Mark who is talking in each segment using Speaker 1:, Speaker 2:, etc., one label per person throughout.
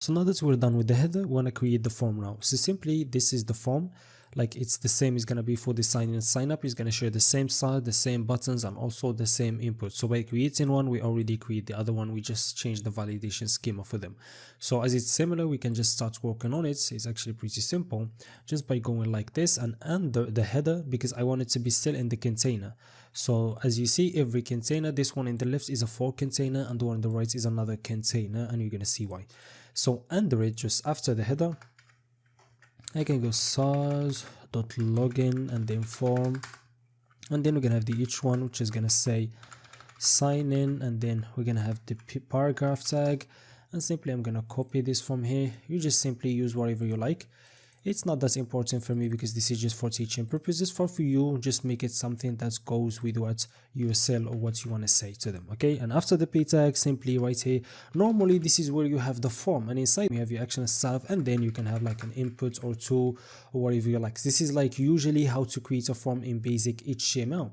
Speaker 1: So now that we're done with the header, we want to create the form now. So simply, this is the form. Like it's the same is going to be for the sign in and sign up. It's going to share the same side, the same buttons, and also the same input. So by creating one, we already create the other one. We just change the validation schema for them. So as it's similar, we can just start working on it. It's actually pretty simple, just by going like this and under the header, because I want it to be still in the container. So as you see, every container, this one in the left is a for container and the one on the right is another container, and you're going to see why. So under it, just after the header, I can go sars.login and then form, and then we're gonna have the each one, which is gonna say sign in, and then we're gonna have the paragraph tag, and simply I'm gonna copy this from here. You just simply use whatever you like. It's not that important for me because this is just for teaching purposes. For you, just make it something that goes with what you sell or what you want to say to them. Okay, and after the p tag, simply right here, normally this is where you have the form, and inside you have your action stuff, and then you can have like an input or two or whatever you like. This is like usually how to create a form in basic HTML.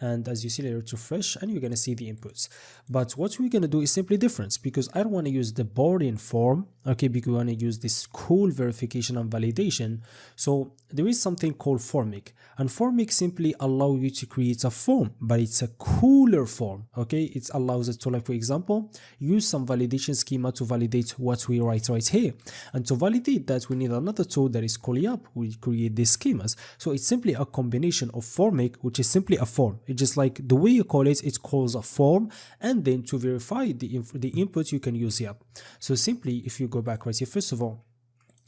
Speaker 1: And as you see, later to fresh, and you're going to see the inputs. But what we're going to do is simply different, because I don't want to use the boring form, okay, because we want to use this cool verification and validation. So there is something called Formic, and Formic simply allow you to create a form, but it's a cooler form. Okay, it allows us to, like, for example, use some validation schema to validate what we write right here, and to validate that we need another tool that is called Yap. We create these schemas. So it's simply a combination of Formic, which is simply a form. It's just like the way you call it, it calls a form, and then to verify the input you can use Yap. So simply, if you go back right here, first of all,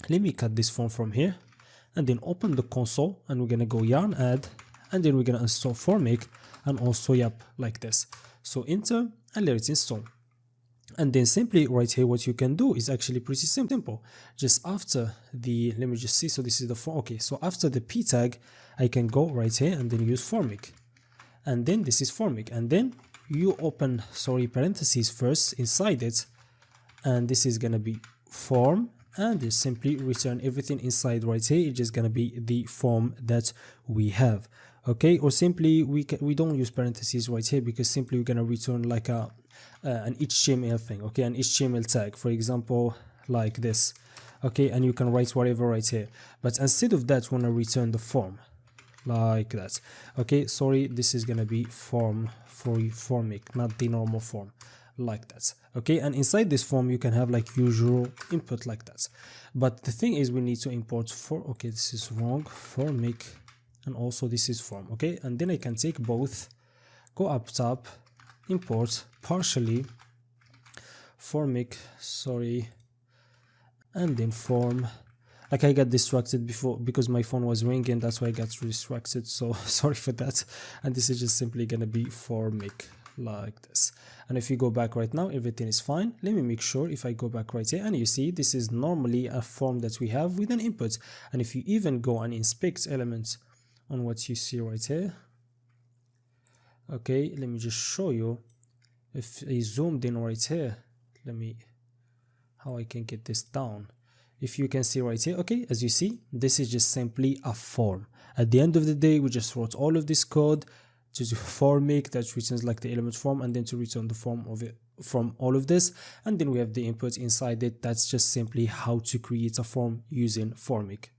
Speaker 1: let me cut this form from here, and then open the console, and we're gonna go yarn add, and then we're gonna install Formic and also Yap like this. So enter and let it install. And then simply right here, what you can do is actually pretty simple. Just after the, let me just see, so this is the form. Okay, so after the p tag, I can go right here and then use Formic, and then this is Formic, and then you open, sorry, parentheses first inside it, and this is gonna be form, and just simply return everything inside right here. It's just gonna be the form that we have. Okay, or simply we don't use parentheses right here, because simply we're gonna return like a an HTML thing, okay, an HTML tag, for example, like this. Okay, and you can write whatever right here, but instead of that, we're gonna return the form like that. Okay, sorry, this is gonna be form for Formic, not the normal form, like that. Okay, and inside this form you can have like usual input like that, but the thing is we need to import for, okay, this is wrong, Formic, and also this is form. Okay, and then I can take both, go up top, import partially Formic, sorry, and then form. Like, I got distracted before because my phone was ringing, that's why I got distracted, so sorry for that. And this is just simply gonna be Formic like this. And if you go back right now, everything is fine. Let me make sure, if I go back right here, and you see this is normally a form that we have with an input. And if you even go and inspect elements on what you see right here, okay, let me just show you. If I zoomed in right here, let me, how I can get this down. If you can see right here, okay, as you see, this is just simply a form. At the end of the day, we just wrote all of this code to Formic that returns like the element form, and then to return the form of it from all of this, and then we have the input inside it. That's just simply how to create a form using Formic.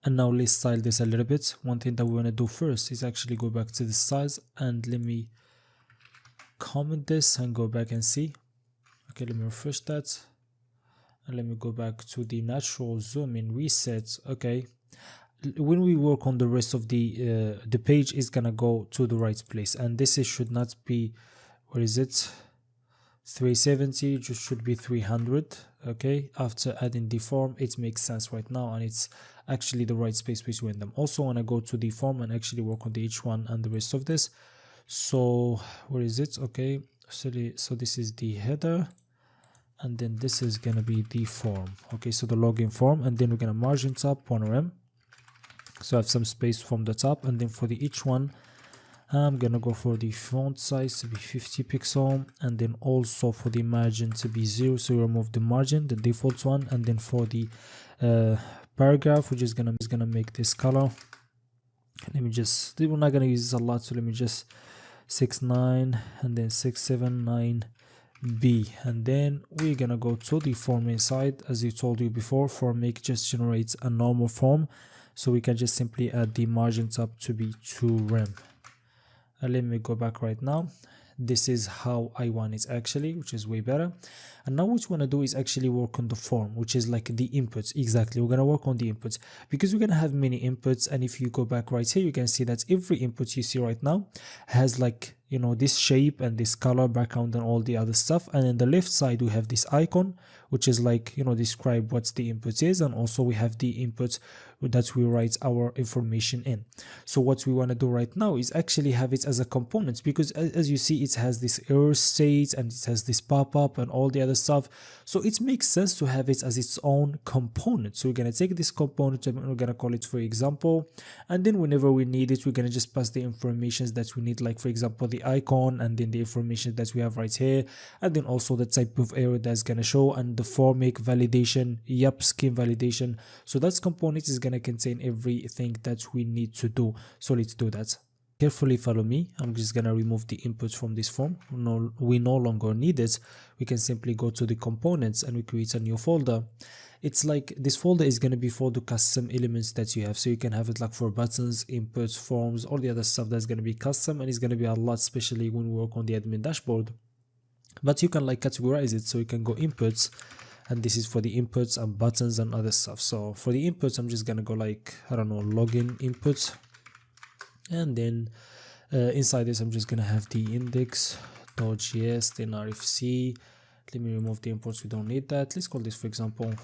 Speaker 1: And now let's style this a little bit. One thing that we want to do first is actually go back to the size, and let me comment this and go back and see. Okay, let me refresh that. And let me go back to the natural zoom in reset. Okay, when we work on the rest of the page is gonna go to the right place, and this is, should not be, where is it, 370, just should be 300. Okay, after adding the form, it makes sense right now, and it's actually the right space between them. Also want to go to the form and actually work on the H1 and the rest of this. So where is it? Okay, so this is the header, and then this is gonna be the form. Okay, so the login form, and then we're gonna margin top 1rem, so I have some space from the top. And then for the each one, I'm gonna go for the font size to be 50 pixel, and then also for the margin to be 0, so we remove the margin, the default one. And then for the paragraph, which is gonna make this color, let me just, we're not gonna use this a lot, so let me just 6.9 and then 6.7.9 B, and then we're gonna go to the form inside. As I told you before, form make just generates a normal form, so we can just simply add the margin tab to be 2 rem. Let me go back right now. This is how I want it actually, which is way better. And now what we want to do is actually work on the form, which is like the inputs. Exactly, we're going to work on the inputs because we're going to have many inputs. And if you go back right here, you can see that every input you see right now has like, you know, this shape and this color background and all the other stuff. And on the left side we have this icon, which is like, you know, describe what the input is. And also we have the input that we write our information in. So what we want to do right now is actually have it as a component, because as you see, it has this error state and it has this pop-up and all the other stuff. So it makes sense to have it as its own component. So we're going to take this component and we're going to call it, for example, and then whenever we need it, we're going to just pass the information that we need, like for example the icon, and then the information that we have right here, and then also the type of error that's going to show, and the for make validation, yep, scheme validation. So that component is going to contain everything that we need to do. So let's do that. Carefully follow me. I'm just gonna remove the input from this form. We no longer need it. We can simply go to the components and we create a new folder. It's like this folder is gonna be for the custom elements that you have. So you can have it like for buttons, inputs, forms, all the other stuff that's gonna be custom, and it's gonna be a lot, especially when we work on the admin dashboard. But you can like categorize it, so you can go inputs, and this is for the inputs and buttons and other stuff. So for the inputs, I'm just gonna go like, I don't know, login input. And then inside this, I'm just gonna have the index.js, then RFC. Let me remove the imports, we don't need that. Let's call this, for example,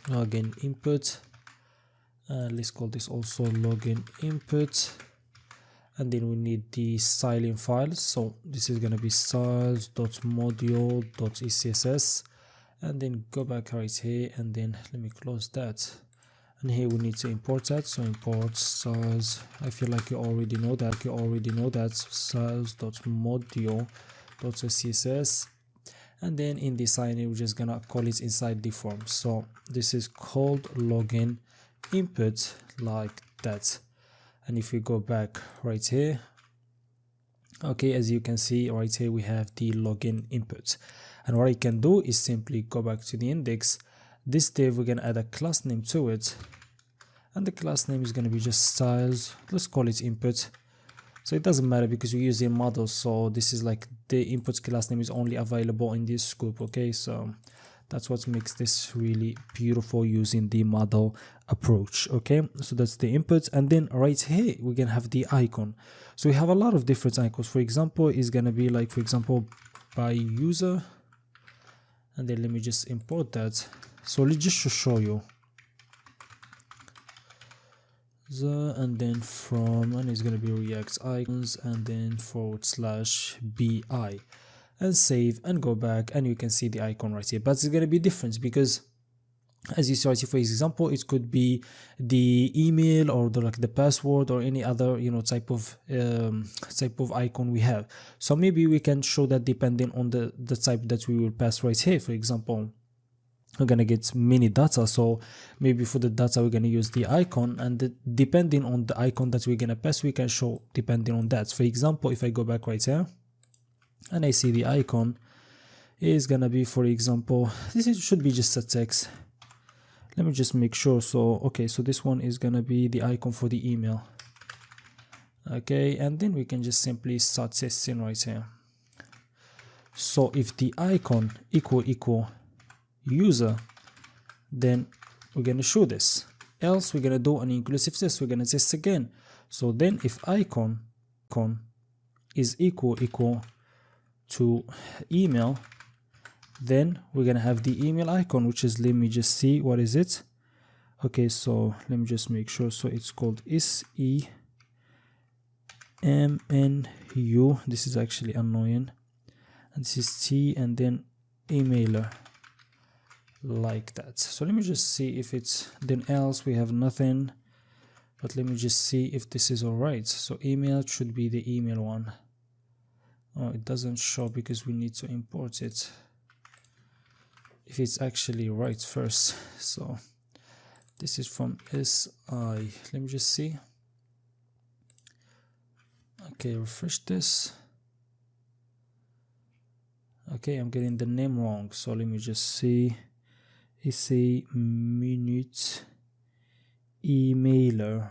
Speaker 1: login input. Let's call this also login input. And then we need the styling files. So this is gonna be styles.module.css. And then go back right here, and then let me close that. And here we need to import that. So import styles. I feel like you already know that. Styles.module.css. And then in the sign we're just gonna call it inside the form. So this is called login input, like that. And if we go back right here, okay, as you can see right here, we have the login input. And what I can do is simply go back to the index. This div, we're gonna add a class name to it, and the class name is gonna be just styles. Let's call it input. So it doesn't matter because we're using models, so this is like the input class name is only available in this scope. Okay, so that's what makes this really beautiful using the model approach. Okay, so that's the input, and then right here we're gonna have the icon. So we have a lot of different icons. For example, is gonna be like, for example, by user, and then let me just import that. So let's just show you. And then from, and it's gonna be React icons, and then /bi, and save and go back, and you can see the icon right here. But it's gonna be different because, as you see right here, for example, it could be the email or the password or any other, you know, type of icon we have. So maybe we can show that depending on the type that we will pass right here. For example, we're gonna get many data, so maybe for the data we're gonna use the icon, and depending on the icon that we're gonna pass, we can show depending on that. For example, if I go back right here and I see the icon is gonna be, for example, should be just a text. Let me just make sure. So okay, so this one is gonna be the icon for the email. Okay, and then we can just simply start testing right here. So if the icon equal user, then we're gonna show this. Else we're gonna do an inclusive test. We're gonna test again. So then if icon is equal to email, then we're gonna have the email icon, which is, let me just see, what is it? Okay, so let me just make sure. So it's called SEMNU. This is actually annoying, and this is T, and then emailer, like that. So let me just see if it's, then else we have nothing, but let me just see if this is all right. So email should be the email one. Oh, it doesn't show because we need to import it if it's actually right first. So this is from SI. Let me just see. Okay, refresh this. Okay, I'm getting the name wrong, so let me just see. It's a minute emailer.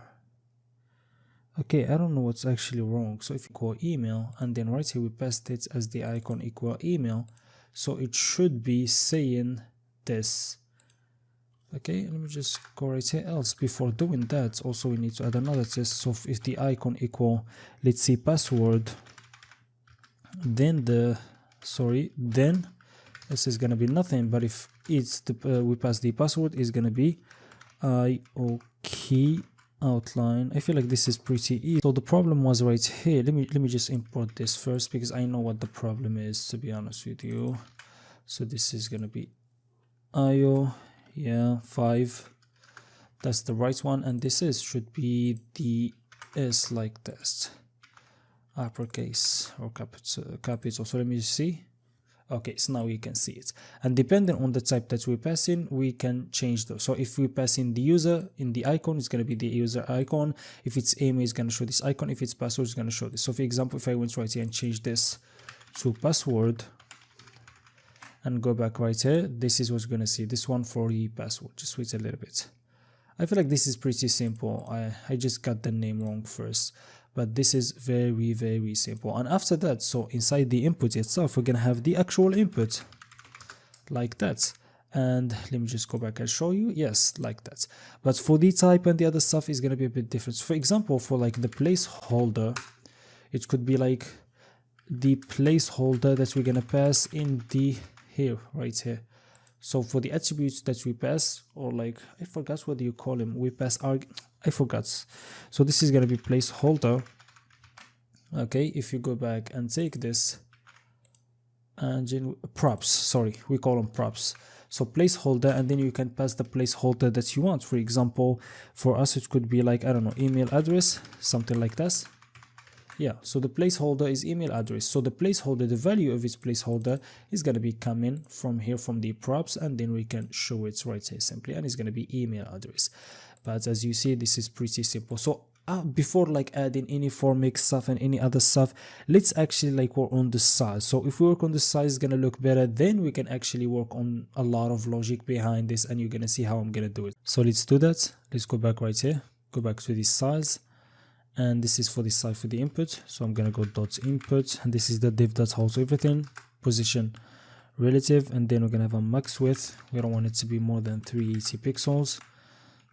Speaker 1: Okay, I don't know what's actually wrong. So if you call email and then right here we paste it as the icon equal email, so it should be saying this. Okay, let me just go right here. Else before doing that, also we need to add another test. So if the icon equal, let's see, password, then then this is gonna be nothing. But if it's the we pass the password, is gonna be IOKey outline. I feel like this is pretty easy. So the problem was right here. Let me just import this first because I know what the problem is, to be honest with you. So this is gonna be IO, yeah, 5. That's the right one, and this should be the S like this, uppercase or capital. So let me see. Okay, so now we can see it, and depending on the type that we pass in, we can change those. So if we pass in the user in the icon, it's going to be the user icon. If it's email, it's going to show this icon. If it's password, it's going to show this. So for example, if I went right here and change this to password and go back right here, this is what's going to see, this one for the password. Just wait a little bit. I feel like this is pretty simple. I just got the name wrong first, but this is very, very simple. And after that, so inside the input itself, we're gonna have the actual input like that. And let me just go back and show you. Yes, like that. But for the type and the other stuff is gonna be a bit different. So for example, for like the placeholder, it could be like the placeholder that we're gonna pass in the here, right here. So for the attributes that we pass, or like, I forgot what you call them, we pass I forgot. So this is going to be placeholder. Okay, if you go back and take this, and props, sorry, we call them props. So placeholder, and then you can pass the placeholder that you want. For example, for us, it could be like, I don't know, email address, something like this. Yeah, so the placeholder is email address. So the placeholder, the value of its placeholder is going to be coming from here from the props, and then we can show it right here simply, and it's going to be email address. But as you see, this is pretty simple. So before like adding any formic stuff and any other stuff, let's actually like work on the size. So if we work on the size, it's going to look better. Then we can actually work on a lot of logic behind this, and you're going to see how I'm going to do it. So let's do that. Let's go back right here, go back to the size. And this is for the size for the input. So I'm gonna go dot input, and this is the div that holds everything, position relative, and then we're gonna have a max width. We don't want it to be more than 380 pixels.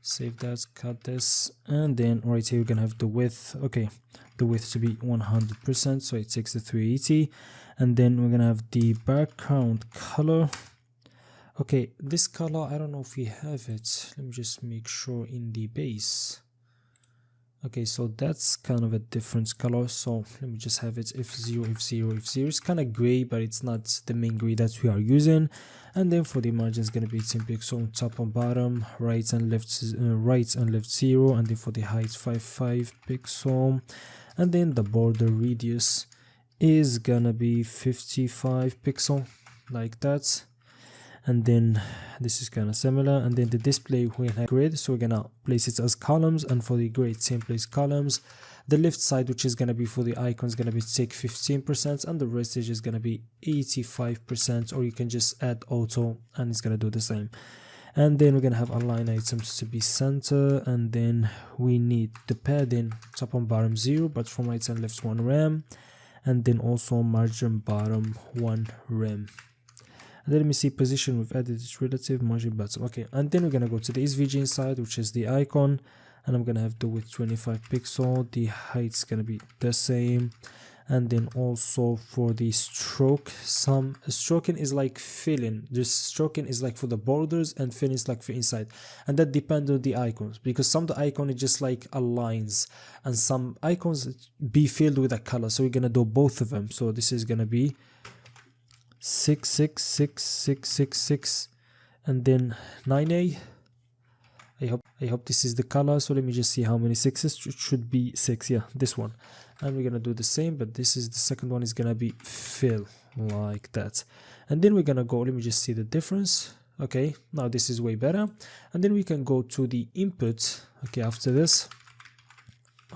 Speaker 1: Save that, cut this, and then right here we're gonna have the width. Okay, the width to be 100%, so it takes the 380, and then we're gonna have the background color. Okay, this color, I don't know if we have it. Let me just make sure in the base. Okay, so that's kind of a different color, so let me just have it F0, F0, F0. It's kind of gray, but it's not the main gray that we are using. And then for the margin, it's going to be 10 pixels, top and bottom, right and left 0, and then for the height 5 pixel, and then the border radius is gonna be 55 pixel, like that. And then this is kind of similar, and then the display will have grid, so we're gonna place it as columns, and for the grid same place columns. The left side, which is gonna be for the icon, is gonna be take 15%, and the rest is just gonna be 85%, or you can just add auto and it's gonna do the same. And then we're gonna have align items to be center, and then we need the padding top and bottom 0, but from right and left 1 rem, and then also margin bottom 1 rem. And then let me see position, we've added its relative, margin bottom. Okay, and then we're gonna go to the SVG inside, which is the icon, and I'm gonna have the width 25 pixel, the height's gonna be the same. And then also for the stroke, some stroking is like filling, just stroking is like for the borders, and filling is like for inside, and that depends on the icons, because some of the icon is just like aligns, and some icons be filled with a color, so we're gonna do both of them. So this is gonna be 66666, and then 9A. I hope this is the color. So let me just see how many sixes. It should be 6, yeah, this one. And we're gonna do the same, but this is the second one is gonna be fill, like that. And then we're gonna go, let me just see the difference. Okay, now this is way better. And then we can go to the input. Okay, after this,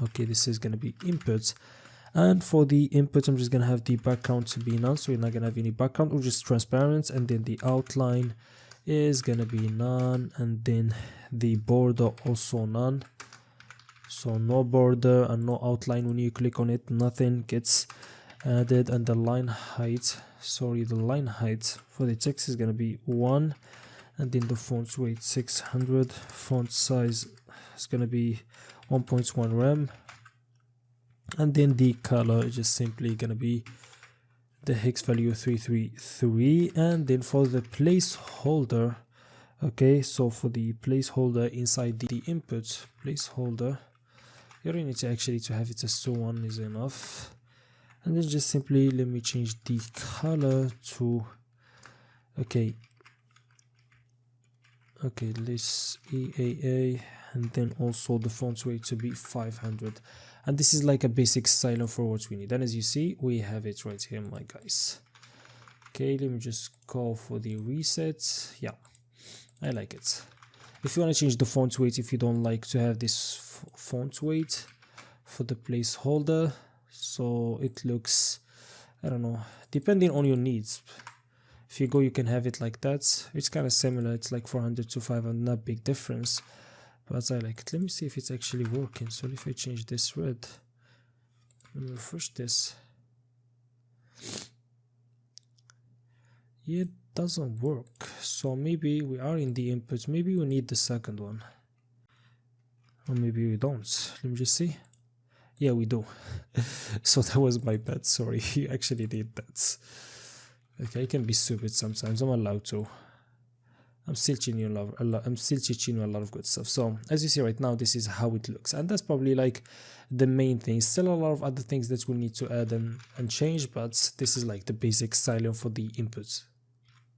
Speaker 1: okay, this is gonna be input, And for the input, I'm just gonna have the background to be none, so we're not gonna have any background, or just transparent. And then the outline is gonna be none, and then the border also none. So no border and no outline. When you click on it, nothing gets added. And the line height, the line height for the text is gonna be 1, and then the font weight 600. Font size is gonna be 1.1 rem, and then the color is just simply gonna be the hex value 333. And then for the placeholder, okay, so for the placeholder inside the input placeholder, you don't need to actually to have it as 2:1 is enough. And then just simply let me change the color to okay, this EAA, and then also the font weight to be 500. And this is like a basic styling for what we need. And as you see, we have it right here, my guys. Okay, let me just go for the reset. Yeah, I like it. If you want to change the font weight, if you don't like to have this font weight for the placeholder, so it looks, I don't know, depending on your needs. If you go, you can have it like that. It's kind of similar. It's like 400 to 500, not big difference, but I like it. Let me see if it's actually working. So if I change this red, let me refresh this. It doesn't work. So maybe we are in the inputs. Maybe we need the second one, or maybe we don't. Let me just see. Yeah, we do. So that was my bad. Sorry, you actually did that. Okay, I can be stupid sometimes. I'm allowed to. I'm still teaching you a lot of good stuff. So as you see right now, this is how it looks, and that's probably like the main thing. Still a lot of other things that we need to add and change, but this is like the basic styling for the inputs.